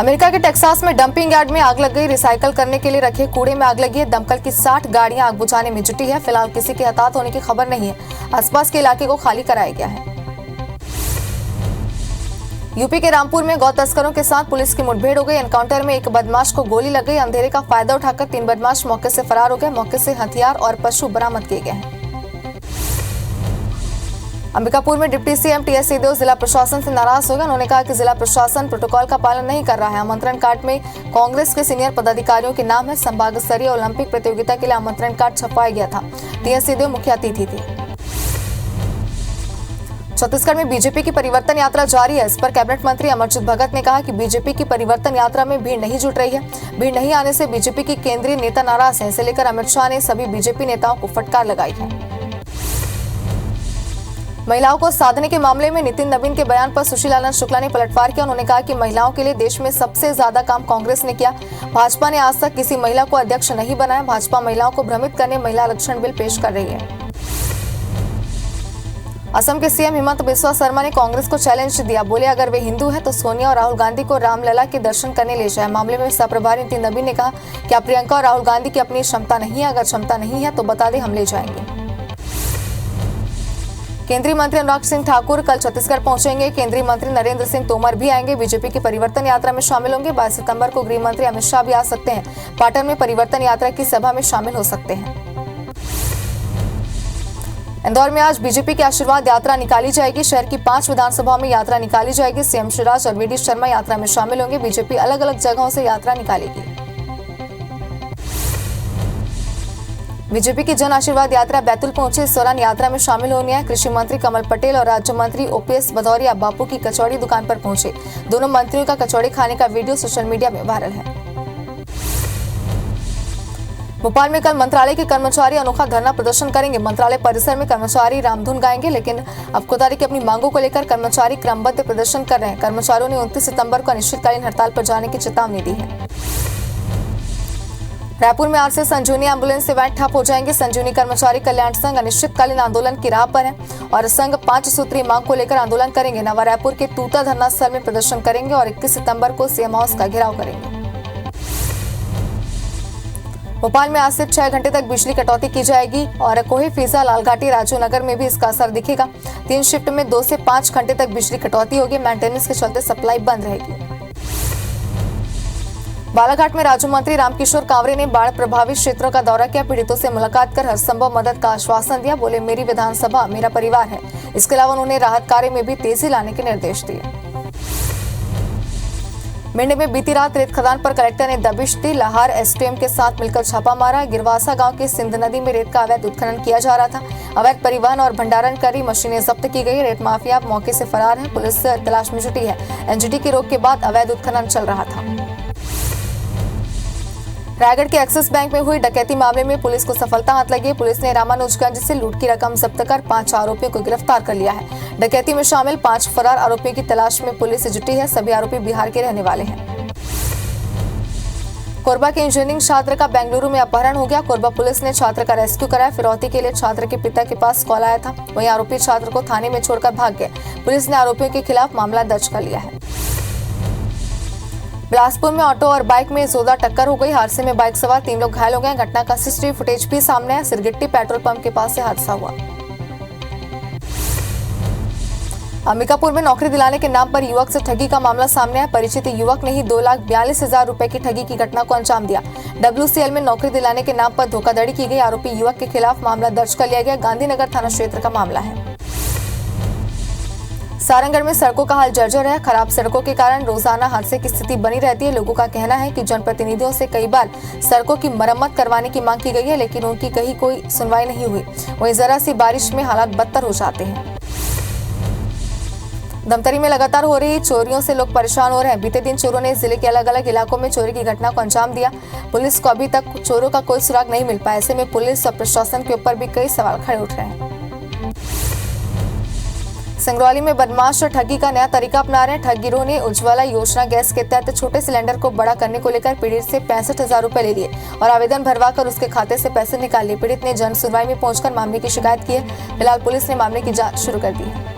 America के Texas में dumping yard में आग लग गई। रिसाइकल करने के लिए रखे कूड़े में आग लगी है। दमकल की 60 गाड़ियां आग बुझाने में जुटी है। फिलहाल किसी के हताहत होने की खबर नहीं है। आसपास के इलाके को खाली कराया गया है। यूपी के रामपुर में गौ तस्करों के साथ पुलिस की मुठभेड़ हो गई। एनकाउंटर में एक बदमाश को गोली लग गई। अंधेरे का फायदा उठाकर 3 बदमाश मौके से फरार हो गए। मौके से हथियार और पशु बरामद किए गए हैं। अंबिकापुर में डिप्टी सीएम टीएस सिंहदेव जिला प्रशासन से नाराज हो गए। उन्होंने कहा कि जिला प्रशासन प्रोटोकॉल का पालन नहीं कर रहा है। आमंत्रण कार्ड में कांग्रेस के सीनियर पदाधिकारियों के नाम है। संभाग स्तरीय ओलंपिक प्रतियोगिता के लिए आमंत्रण कार्ड छपवाया गया था। टीएस सिंहदेव मुख्य अतिथि थे। छत्तीसगढ़ में बीजेपी की परिवर्तन यात्रा जारी है। इस पर कैबिनेट मंत्री अमरजीत भगत ने कहा कि बीजेपी की परिवर्तन यात्रा में भीड़ नहीं जुट रही है। भीड़ नहीं आने से बीजेपी की केंद्रीय नेता नाराज हैं। इसे लेकर अमित शाह ने सभी बीजेपी नेताओं को फटकार लगाई है। महिलाओं को साधने के मामले में नितिन नवीन के बयान पर सुशील आनंद शुक्ला ने पलटवार किया। उन्होंने कहा कि महिलाओं के लिए देश में सबसे ज्यादा काम कांग्रेस ने किया। भाजपा ने आज तक किसी महिला को अध्यक्ष नहीं बनाया। भाजपा महिलाओं को भ्रमित करने महिला आरक्षण बिल पेश कर रही है। असम के सीएम हिमंत बिस्वा शर्मा ने कांग्रेस को चैलेंज दिया। बोले अगर वे हिंदू हैं तो सोनिया और राहुल गांधी को रामलला के दर्शन करने ले जाए। मामले में सहप्रभारी नितिन नवीन ने कहा कि प्रियंका और राहुल गांधी की अपनी क्षमता नहीं है। अगर क्षमता नहीं है तो बता दें, हम ले जाएंगे। केंद्रीय मंत्री अनुराग सिंह ठाकुर कल छत्तीसगढ़ पहुंचेंगे। केंद्रीय मंत्री नरेंद्र सिंह तोमर भी आएंगे। बीजेपी की परिवर्तन यात्रा में शामिल होंगे। 22 सितंबर को गृह मंत्री अमित शाह भी आ सकते हैं। पाटन में परिवर्तन यात्रा की सभा में शामिल हो सकते हैं। इंदौर में आज बीजेपी की आशीर्वाद यात्रा निकाली जाएगी। शहर की 5 विधानसभाओं में यात्रा निकाली जाएगी। सीएम शिवराज और वीडी शर्मा यात्रा में शामिल होंगे। बीजेपी अलग अलग जगहों से यात्रा निकालेगी। बीजेपी की जन आशीर्वाद यात्रा बैतूल पहुंचे। इस दौरान यात्रा में शामिल होने आए कृषि मंत्री कमल पटेल और राज्य मंत्री ओपीएस भदौरिया बापू की कचौड़ी दुकान पर पहुंचे। दोनों मंत्रियों का कचौड़ी खाने का वीडियो सोशल मीडिया में वायरल है। भोपाल में कल मंत्रालय के कर्मचारी अनोखा धरना प्रदर्शन करेंगे। मंत्रालय परिसर में कर्मचारी रामधुन गाएंगे, लेकिन अब कोतारी की अपनी मांगों को लेकर कर्मचारी क्रमबद्ध प्रदर्शन कर रहे हैं। कर्मचारियों ने 29 सितंबर को अनिश्चितकालीन हड़ताल पर जाने की चेतावनी दी है। रायपुर में आज से संजीवनी एम्बुलेंस सेवाएं ठप हो जाएंगी। संजीवनी कर्मचारी कल्याण संघ अनिश्चितकालीन आंदोलन की राह पर है और संघ 5 सूत्रीय मांग को लेकर आंदोलन करेंगे। नवा रायपुर के तूता धरना स्थल में प्रदर्शन करेंगे और 21 सितंबर को सीएम हाउस का घेराव करेंगे। भोपाल में आज से 6 घंटे तक बिजली कटौती की जाएगी और कोहे फीजा लालघाटी राजू नगर में भी इसका असर दिखेगा। 3 शिफ्ट में 2 से 5 घंटे तक बिजली कटौती होगी। मेंटेनेंस के चलते सप्लाई बंद रहेगी। बालाघाट में राज्य मंत्री रामकिशोर कांवरे ने बाढ़ प्रभावित क्षेत्रों का दौरा किया। पीड़ितों से मुलाकात कर हर संभव मदद का आश्वासन दिया। बोले मेरी विधानसभा मेरा परिवार है। इसके अलावा उन्होंने राहत कार्य में भी तेजी लाने के निर्देश दिए। मेंढे में बीती रात रेत खदान पर कलेक्टर ने दबिश दी। लाहौर एसटीएम के साथ मिलकर छापा मारा। गिरवासा गांव की सिंध नदी में रेत का अवैध उत्खनन किया जा रहा था। अवैध परिवहन और भंडारण करी मशीनें जब्त की गई। रेत माफिया मौके से फरार है। पुलिस तलाश में जुटी है। एनजीटी की रोक के बाद अवैध उत्खनन चल रहा था। रायगढ़ के एक्सिस बैंक में हुई डकैती मामले में पुलिस को सफलता हाथ लगी है। पुलिस ने रामानुजगंज से लूट की रकम जब्त कर 5 आरोपियों को गिरफ्तार कर लिया है। डकैती में शामिल 5 फरार आरोपियों की तलाश में पुलिस जुटी है। सभी आरोपी बिहार के रहने वाले हैं। कोरबा के इंजीनियरिंग छात्र का बेंगलुरु में अपहरण हो गया। कोरबा पुलिस ने छात्र का रेस्क्यू कराया। फिरौती के लिए छात्र के पिता के पास कॉल आया था। वहीं आरोपी छात्र को थाने में छोड़कर भाग गए। पुलिस ने आरोपियों के खिलाफ मामला दर्ज कर लिया है। बिलासपुर में ऑटो और बाइक में जोरदार टक्कर हो गई। हादसे में बाइक सवार 3 लोग घायल हो गए। घटना का सीसीटीवी फुटेज भी सामने है। सिरगिट्टी पेट्रोल पंप के पास से हादसा हुआ। अंबिकापुर में नौकरी दिलाने के नाम पर युवक से ठगी का मामला सामने है। परिचित युवक ने ही 2,42,000 रुपए की ठगी की घटना को अंजाम दिया। WCL में नौकरी दिलाने के नाम पर धोखाधड़ी की गई। आरोपी युवक के खिलाफ मामला दर्ज कर लिया गया। गांधीनगर थाना क्षेत्र का मामला है। सारंगढ़ में सड़कों का हाल जर्जर है। खराब सड़कों के कारण रोजाना हादसे की स्थिति बनी रहती है। लोगों का कहना है कि जनप्रतिनिधियों से कई बार सड़कों की मरम्मत करवाने की मांग की गई है, लेकिन उनकी कहीं कोई सुनवाई नहीं हुई। वहीं जरा सी बारिश में हालात बदतर हो जाते हैं। धमतरी में लगातार हो रही चोरियों से लोग परेशान हो रहे हैं। बीते दिन चोरों ने जिले के अलग अलग इलाकों में चोरी की घटना को अंजाम दिया। पुलिस को अभी तक चोरों का कोई सुराग नहीं मिल पाया। ऐसे में पुलिस और प्रशासन के ऊपर भी कई सवाल खड़े उठ रहे हैं। सिंगरौली में बदमाश ठगी का नया तरीका अपना रहे हैं। ठग गिरोह ने उज्ज्वला योजना गैस के तहत छोटे सिलेंडर को बड़ा करने को लेकर पीड़ित से 65,000 रुपए ले लिए और आवेदन भरवाकर उसके खाते से पैसे निकाल लिए। पीड़ित ने जन सुनवाई में पहुंचकर मामले की शिकायत की है। फिलहाल पुलिस ने मामले की जांच शुरू कर दी है।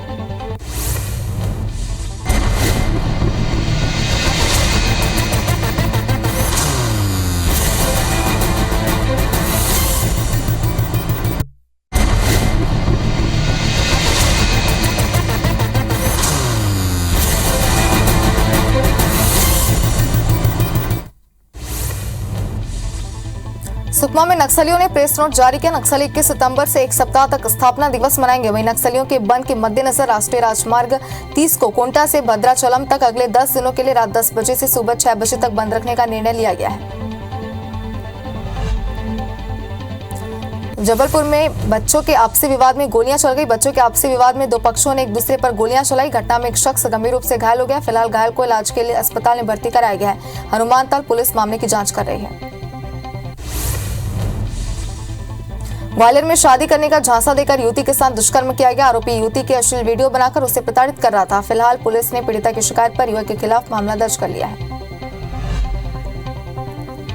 सुकमा में नक्सलियों ने प्रेस नोट जारी किया। नक्सली 21 सितंबर से एक सप्ताह तक स्थापना दिवस मनाएंगे। वहीं नक्सलियों के बंद के मद्देनजर राष्ट्रीय राजमार्ग 30 को कोंटा से भद्राचलम तक अगले 10 दिनों के लिए रात 10 बजे से सुबह 6 बजे तक बंद रखने का निर्णय लिया गया है। जबलपुर में बच्चों के आपसी विवाद में गोलियां चल गई। बच्चों के आपसी विवाद में दो पक्षों ने एक दूसरे पर गोलियां चलाई। घटना में एक शख्स गंभीर रूप से घायल हो गया। फिलहाल घायल को इलाज के लिए अस्पताल में भर्ती कराया गया है। हनुमानताल पुलिस मामले की जांच कर रही है। ग्वालियर में शादी करने का झांसा देकर युवती के साथ दुष्कर्म किया गया। आरोपी युवती के अश्लील वीडियो बनाकर उसे प्रताड़ित कर रहा था। फिलहाल पुलिस ने पीड़िता की शिकायत पर युवक के खिलाफ मामला दर्ज कर लिया है।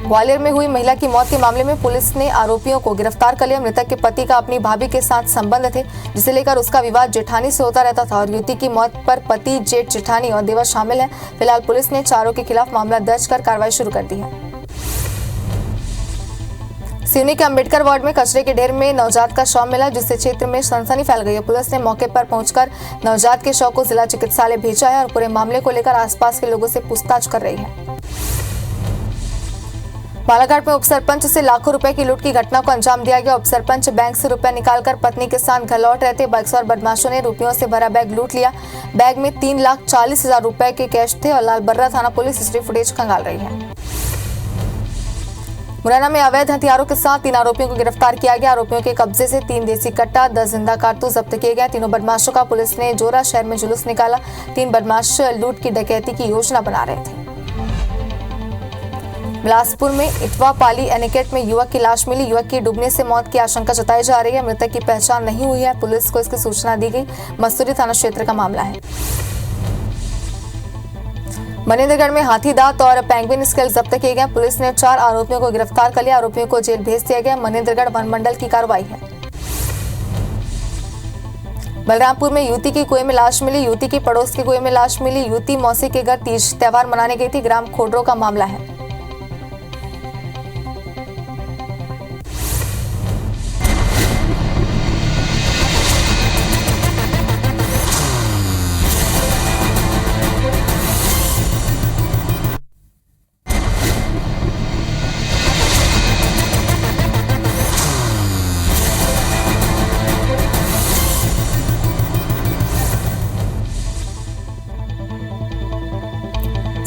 ग्वालियर में हुई महिला की मौत के मामले में पुलिस ने आरोपियों को गिरफ्तार कर लिया। मृतक के पति का अपनी भाभी के साथ संबंध थे, जिसे लेकर उसका विवाद जेठानी से होता रहता था और युवती की मौत पर पति, जेठ, जेठानी और देवर शामिल है। फिलहाल पुलिस ने चारों के खिलाफ मामला दर्ज कर कार्रवाई शुरू कर दी है। सिवनी के अंबेडकर वार्ड में कचरे के ढेर में नवजात का शव मिला, जिससे क्षेत्र में सनसनी फैल गई है। पुलिस ने मौके पर पहुंचकर नवजात के शव को जिला चिकित्सालय भेजा है और पूरे मामले को लेकर आसपास के लोगों से पूछताछ कर रही है। बालाघाट में उपसरपंच से लाखों रुपए की लूट की घटना को अंजाम दिया गया। उपसरपंच बैंक से रुपए निकालकर पत्नी के साथ घर लौट रहे थे। बक्सर बदमाशों ने रुपयों से भरा बैग लूट लिया। बैग में 3,40,000 रुपए के कैश थे और लालबर्रा थाना पुलिस सीसीटीवी फुटेज खंगाल रही है। मुरैना में अवैध हथियारों के साथ 3 आरोपियों को गिरफ्तार किया गया। आरोपियों के कब्जे से 3 देसी कट्टा, 10 जिंदा कारतूस जब्त किए गए। तीनों बदमाशों का पुलिस ने जोरा शहर में जुलूस निकाला। 3 बदमाश लूट की डकैती की योजना बना रहे थे। बिलासपुर में इटवा पाली एनीकट में युवक की लाश मिली। युवक की डूबने से मौत की आशंका जताई जा रही है। मृतक की पहचान नहीं हुई है। पुलिस को इसकी सूचना दी गई। मस्तूरी थाना क्षेत्र का मामला है। मनेन्द्रगढ़ में हाथी दांत और पेंगुइन स्केल जब्त किए गए। पुलिस ने 4 आरोपियों को गिरफ्तार कर लिया। आरोपियों को जेल भेज दिया गया। मनेन्द्रगढ़ वन मंडल की कार्रवाई है। बलरामपुर में युवती की कुएं में लाश मिली। युवती की पड़ोस के कुएं में लाश मिली। युवती मौसी के घर तीज त्योहार मनाने गई थी। ग्राम खोडरो का मामला है।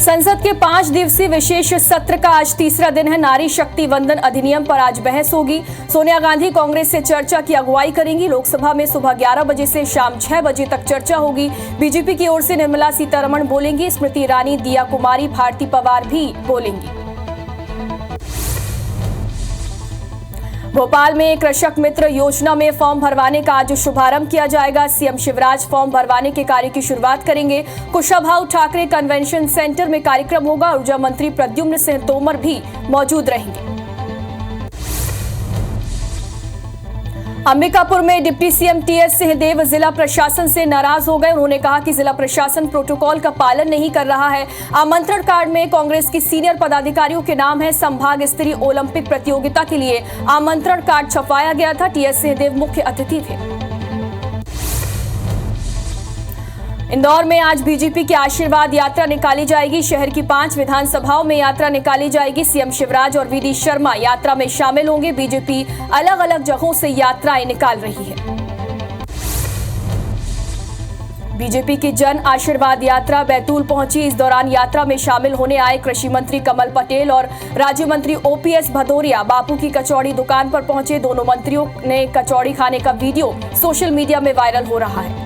संसद के 5 दिवसीय विशेष सत्र का आज तीसरा दिन है। नारी शक्ति वंदन अधिनियम पर आज बहस होगी। सोनिया गांधी कांग्रेस से चर्चा की अगुवाई करेंगी। लोकसभा में सुबह 11 बजे से शाम 6 बजे तक चर्चा होगी। बीजेपी की ओर से निर्मला सीतारमण बोलेंगी। स्मृति ईरानी, दिया कुमारी, भारती पवार भी बोलेंगी। भोपाल में कृषक मित्र योजना में फॉर्म भरवाने का आज शुभारंभ किया जाएगा। सीएम शिवराज फॉर्म भरवाने के कार्य की शुरुआत करेंगे। कुशाभाऊ ठाकरे कन्वेंशन सेंटर में कार्यक्रम होगा। ऊर्जा मंत्री प्रद्युम्न सिंह तोमर भी मौजूद रहेंगे। अंबिकापुर में डिप्टी सीएम टीएस सिंहदेव जिला प्रशासन से नाराज हो गए। उन्होंने कहा कि जिला प्रशासन प्रोटोकॉल का पालन नहीं कर रहा है। आमंत्रण कार्ड में कांग्रेस की सीनियर पदाधिकारियों के नाम है। संभाग स्तरीय ओलंपिक प्रतियोगिता के लिए आमंत्रण कार्ड छपवाया गया था। टीएस सिंहदेव मुख्य अतिथि थे। इंदौर में आज बीजेपी की आशीर्वाद यात्रा निकाली जाएगी। शहर की 5 विधानसभाओं में यात्रा निकाली जाएगी। सीएम शिवराज और वीडी शर्मा यात्रा में शामिल होंगे। बीजेपी अलग अलग जगहों से यात्राएं निकाल रही है। बीजेपी की जन आशीर्वाद यात्रा बैतूल पहुंची। इस दौरान यात्रा में शामिल होने आए कृषि मंत्री कमल पटेल और राज्य मंत्री ओपीएस भदौरिया बापू की कचौड़ी दुकान पर पहुंचे। दोनों मंत्रियों ने कचौड़ी खाने का वीडियो सोशल मीडिया में वायरल हो रहा है।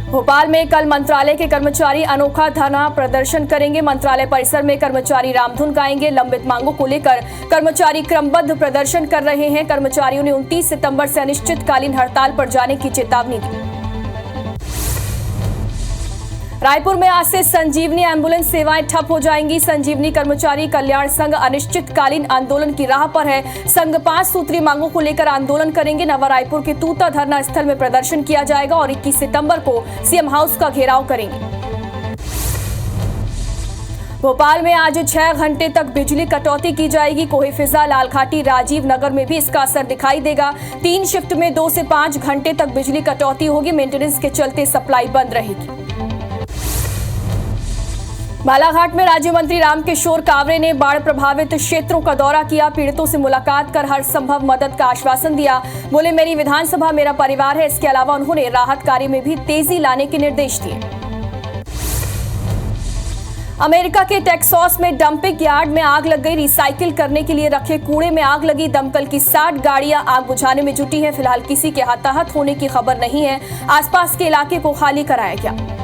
भोपाल में कल मंत्रालय के कर्मचारी अनोखा धरना प्रदर्शन करेंगे। मंत्रालय परिसर में कर्मचारी रामधुन गाएंगे। लंबित मांगों को लेकर कर्मचारी क्रमबद्ध प्रदर्शन कर रहे हैं। कर्मचारियों ने 29 सितंबर से अनिश्चितकालीन हड़ताल पर जाने की चेतावनी दी। रायपुर में आज से संजीवनी एम्बुलेंस सेवाएं ठप हो जाएंगी। संजीवनी कर्मचारी कल्याण संघ अनिश्चितकालीन आंदोलन की राह पर है। संघ 5 सूत्री मांगों को लेकर आंदोलन करेंगे। नवा रायपुर के तूता धरना स्थल में प्रदर्शन किया जाएगा और 21 सितंबर को सीएम हाउस का घेराव करेंगे। भोपाल में आज 6 घंटे तक बिजली कटौती की जाएगी। कोहे फिजा, लालघाटी, राजीव नगर में भी इसका असर दिखाई देगा। 3 शिफ्ट में 2 से 5 घंटे तक बिजली कटौती होगी। मेंटेनेंस के चलते सप्लाई बंद रहेगी। बालाघाट में राज्य मंत्री रामकिशोर कावरे ने बाढ़ प्रभावित क्षेत्रों का दौरा किया। पीड़ितों से मुलाकात कर हर संभव मदद का आश्वासन दिया। बोले, मेरी विधानसभा मेरा परिवार है। इसके अलावा उन्होंने राहत कार्य में भी तेजी लाने के निर्देश दिए। अमेरिका के टेक्सास में डंपिंग यार्ड में आग लग गई। रिसाइकिल करने के लिए रखे कूड़े में आग लगी। दमकल की 60 गाड़ियां आग बुझाने में जुटी हैं। फिलहाल किसी के हताहत होने की खबर नहीं है। आसपास के इलाके को खाली कराया गया।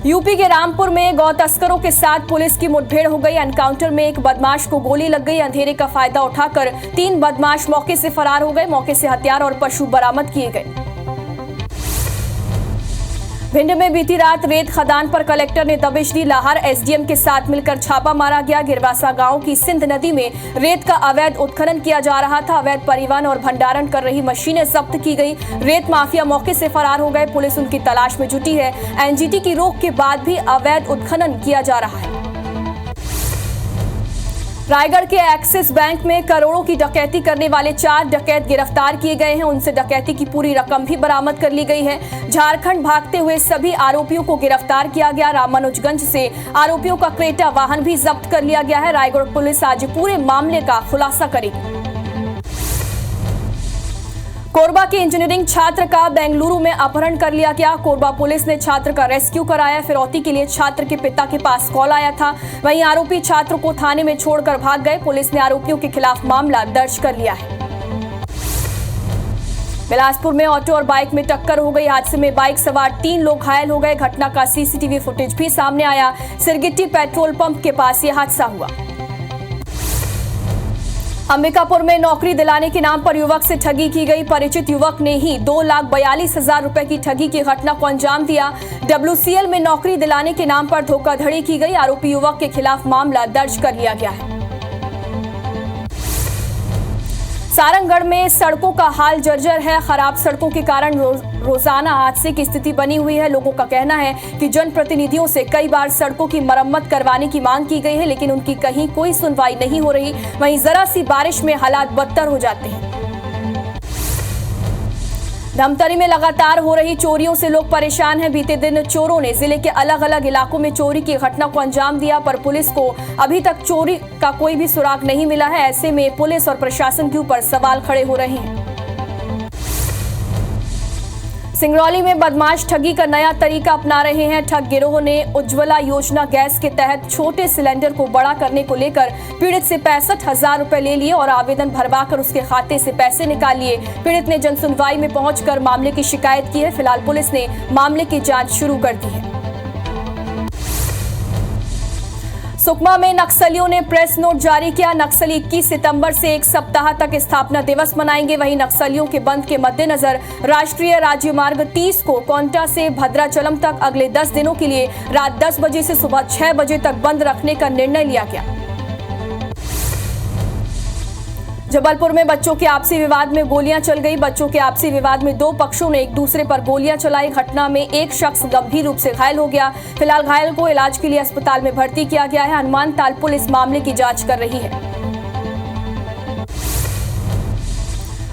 यूपी के रामपुर में गौ तस्करों के साथ पुलिस की मुठभेड़ हो गई। एनकाउंटर में एक बदमाश को गोली लग गई। अंधेरे का फायदा उठाकर 3 बदमाश मौके से फरार हो गए। मौके से हथियार और पशु बरामद किए गए। भिंड में बीती रात रेत खदान पर कलेक्टर ने दबिश दी। लाहौर एसडीएम के साथ मिलकर छापा मारा गया। गिरवासा गांव की सिंध नदी में रेत का अवैध उत्खनन किया जा रहा था। अवैध परिवहन और भंडारण कर रही मशीनें जब्त की गई। रेत माफिया मौके से फरार हो गए। पुलिस उनकी तलाश में जुटी है। एनजीटी की रोक के बाद भी अवैध उत्खनन किया जा रहा है। रायगढ़ के एक्सिस बैंक में करोड़ों की डकैती करने वाले 4 डकैत गिरफ्तार किए गए हैं। उनसे डकैती की पूरी रकम भी बरामद कर ली गई है। झारखंड भागते हुए सभी आरोपियों को गिरफ्तार किया गया। रामानुजगंज से आरोपियों का क्रेटा वाहन भी जब्त कर लिया गया है। रायगढ़ पुलिस आज पूरे मामले का खुलासा करेगी। कोरबा के इंजीनियरिंग छात्र का बेंगलुरु में अपहरण कर लिया गया। कोरबा पुलिस ने छात्र का रेस्क्यू कराया। फिरौती के लिए छात्र के पिता के पास कॉल आया था। वहीं आरोपी छात्र को थाने में छोड़कर भाग गए। पुलिस ने आरोपियों के खिलाफ मामला दर्ज कर लिया है। बिलासपुर में ऑटो और बाइक में टक्कर हो गई। हादसे में बाइक सवार 3 लोग घायल हो गए। घटना का सीसीटीवी फुटेज भी सामने आया। सिरगिट्टी पेट्रोल पंप के पास यह हादसा हुआ। अंबिकापुर में नौकरी दिलाने के नाम पर युवक से ठगी की गई। परिचित युवक ने ही 2,42,000 रुपए की ठगी की घटना को अंजाम दिया। WCL में नौकरी दिलाने के नाम पर धोखाधड़ी की गई। आरोपी युवक के खिलाफ मामला दर्ज कर लिया गया है। सारंगगढ़ में सड़कों का हाल जर्जर है। खराब सड़कों के कारण रोजाना हादसे की स्थिति बनी हुई है। लोगों का कहना है कि जनप्रतिनिधियों से कई बार सड़कों की मरम्मत करवाने की मांग की गई है, लेकिन उनकी कहीं कोई सुनवाई नहीं हो रही। वहीं जरा सी बारिश में हालात बदतर हो जाते हैं। धमतरी में लगातार हो रही चोरियों से लोग परेशान हैं। बीते दिन चोरों ने जिले के अलग अलग इलाकों में चोरी की घटना को अंजाम दिया, पर पुलिस को अभी तक चोरी का कोई भी सुराग नहीं मिला है। ऐसे में पुलिस और प्रशासन के ऊपर सवाल खड़े हो रहे हैं। सिंगरौली में बदमाश ठगी का नया तरीका अपना रहे हैं। ठग गिरोह ने उज्ज्वला योजना गैस के तहत छोटे सिलेंडर को बड़ा करने को लेकर पीड़ित से 65,000 रुपए ले लिए और आवेदन भरवाकर उसके खाते से पैसे निकाल लिए। पीड़ित ने जनसुनवाई में पहुंचकर मामले की शिकायत की है। फिलहाल पुलिस ने मामले की जांच शुरू कर दी है। सुकमा में नक्सलियों ने प्रेस नोट जारी किया। नक्सली 21 सितंबर से 1 सप्ताह तक स्थापना दिवस मनाएंगे। वहीं नक्सलियों के बंद के मद्देनजर राष्ट्रीय राज्यमार्ग 30 को कोंटा से भद्राचलम तक अगले 10 दिनों के लिए रात 10 बजे से सुबह 6 बजे तक बंद रखने का निर्णय लिया गया। जबलपुर में बच्चों के आपसी विवाद में गोलियां चल गई। बच्चों के आपसी विवाद में 2 पक्षों ने एक दूसरे पर गोलियां चलाई। घटना में एक शख्स गंभीर रूप से घायल हो गया। फिलहाल घायल को इलाज के लिए अस्पताल में भर्ती किया गया है। हनुमान ताल पुलिस मामले की जांच कर रही है।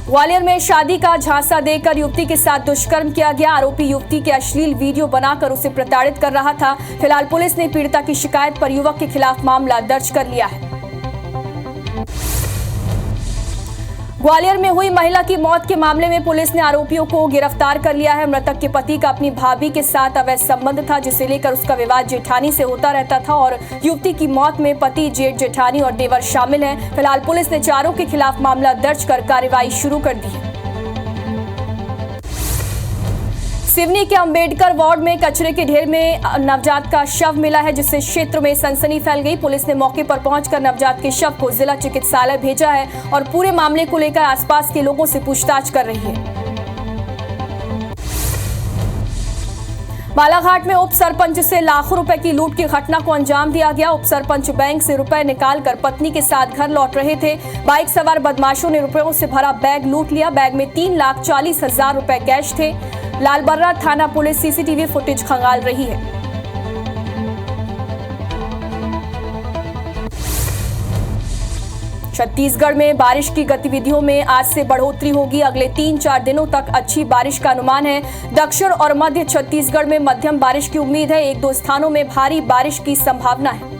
ग्वालियर में शादी का झांसा देकर युवती के साथ दुष्कर्म किया गया। आरोपी युवती के अश्लील वीडियो बनाकर उसे प्रताड़ित कर रहा था। फिलहाल पुलिस ने पीड़िता की शिकायत पर युवक के खिलाफ मामला दर्ज कर लिया है। ग्वालियर में हुई महिला की मौत के मामले में पुलिस ने आरोपियों को गिरफ्तार कर लिया है। मृतक के पति का अपनी भाभी के साथ अवैध संबंध था, जिसे लेकर उसका विवाद जेठानी से होता रहता था और युवती की मौत में पति, जेठ, जेठानी और देवर शामिल हैं। फिलहाल पुलिस ने चारों के खिलाफ मामला दर्ज कर कार्रवाई शुरू कर दी है। सिवनी के अंबेडकर वार्ड में कचरे के ढेर में नवजात का शव मिला है, जिससे क्षेत्र में सनसनी फैल गई। पुलिस ने मौके पर पहुंचकर नवजात के शव को जिला चिकित्सालय भेजा है और पूरे मामले को लेकर आसपास के लोगों से पूछताछ कर रही है। बालाघाट में उप सरपंच से लाखों रुपए की लूट की घटना को अंजाम दिया गया। उप सरपंच बैंक से रुपए निकालकर पत्नी के साथ घर लौट रहे थे। बाइक सवार बदमाशों ने रुपयों से भरा बैग लूट लिया। बैग में 3,40,000 रुपए कैश थे। लालबर्रा थाना पुलिस सीसीटीवी फुटेज खंगाल रही है। छत्तीसगढ़ में बारिश की गतिविधियों में आज से बढ़ोतरी होगी। अगले 3-4 दिनों तक अच्छी बारिश का अनुमान है। दक्षिण और मध्य छत्तीसगढ़ में मध्यम बारिश की उम्मीद है। 1-2 स्थानों में भारी बारिश की संभावना है।